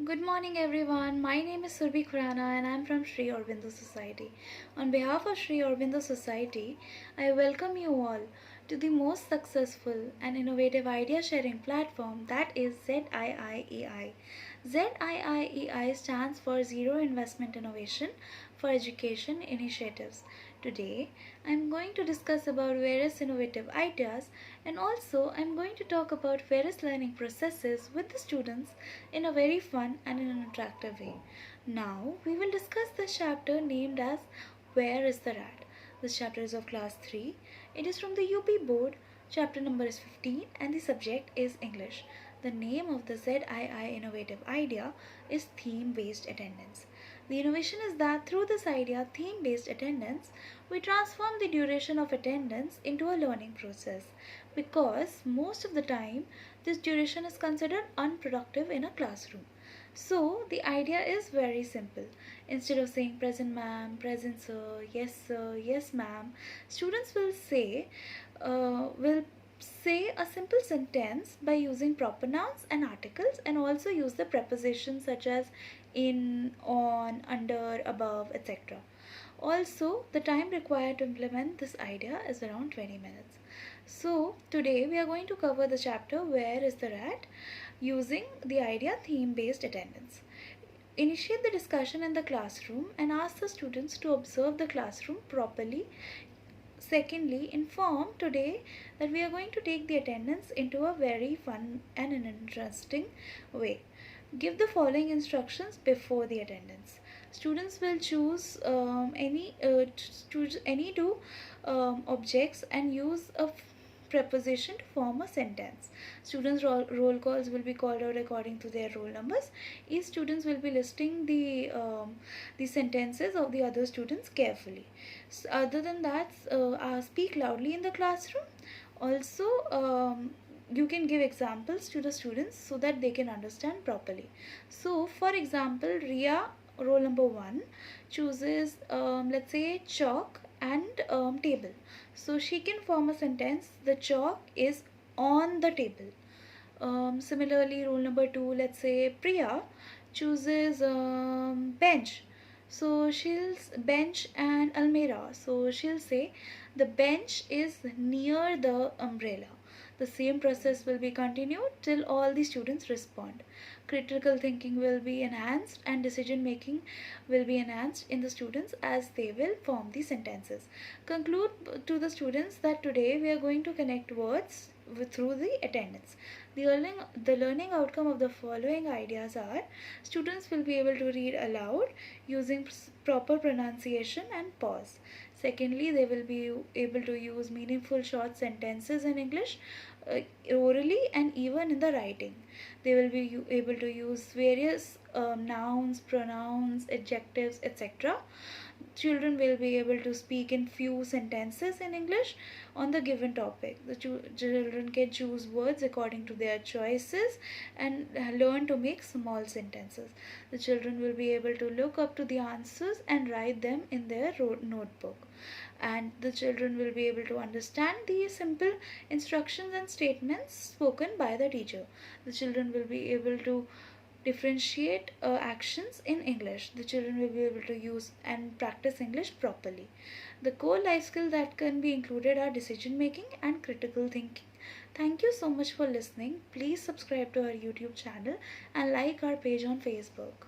Good morning, everyone. My name is Surbhi Khurana and I am from Sri Aurobindo Society. On behalf of Sri Aurobindo Society, I welcome you all to the most successful and innovative idea sharing platform, that is ZIIEI. ZIIEI stands for Zero Investment Innovation for Education Initiatives. Today, I am going to discuss about various innovative ideas, and also I am going to talk about various learning processes with the students in a very fun and in an attractive way. Now, we will discuss the chapter named as Where is the Rat? This chapter is of class 3. It is from the UP board. Chapter number is 15 and the subject is English. The name of the ZII innovative idea is theme based attendance. The innovation is that through this idea, theme based attendance, we transform the duration of attendance into a learning process, because most of the time this duration is considered unproductive in a classroom. So the idea is very simple. Instead of saying present ma'am, present sir, yes ma'am, students will say a simple sentence by using proper nouns and articles, and also use the prepositions such as in, on, under, above, etc. Also, the time required to implement this idea is around 20 minutes. So, today we are going to cover the chapter Where is the Rat using the idea theme based attendance. Initiate the discussion in the classroom and ask the students to observe the classroom properly. Secondly, inform today that we are going to take the attendance into a very fun and an interesting way. Give the following instructions before the attendance. Students will choose any two objects and use a preposition to form a sentence. Students' roll calls will be called out according to their roll numbers. Each students will be listing the sentences of the other students carefully. So other than that, speak loudly in the classroom. Also, you can give examples to the students so that they can understand properly. So, for example, Ria, roll number 1, chooses, let's say, chalk and table. So, she can form a sentence, the chalk is on the table. Similarly, rule number 2, let's say Priya chooses bench. So she'll bench and almirah. So she'll say the bench is near the umbrella. The same process will be continued till all the students respond. Critical thinking will be enhanced and decision making will be enhanced in the students as they will form the sentences. Conclude to the students that today we are going to connect words through the attendance. The learning outcome of the following ideas are: students will be able to read aloud using proper pronunciation and pause. Secondly, they will be able to use meaningful short sentences in English orally and even in the writing. They will be able to use various nouns, pronouns, adjectives, etc. Children will be able to speak in few sentences in English on the given topic. The children can choose words according to their choices and learn to make small sentences. The children will be able to look up to the answers and write them in their notebook. And the children will be able to understand the simple instructions and statements spoken by the teacher. The children will be able to differentiate actions in English. The children will be able to use and practice English properly. The core life skills that can be included are decision making and critical thinking. Thank you so much for listening. Please subscribe to our YouTube channel and like our page on Facebook.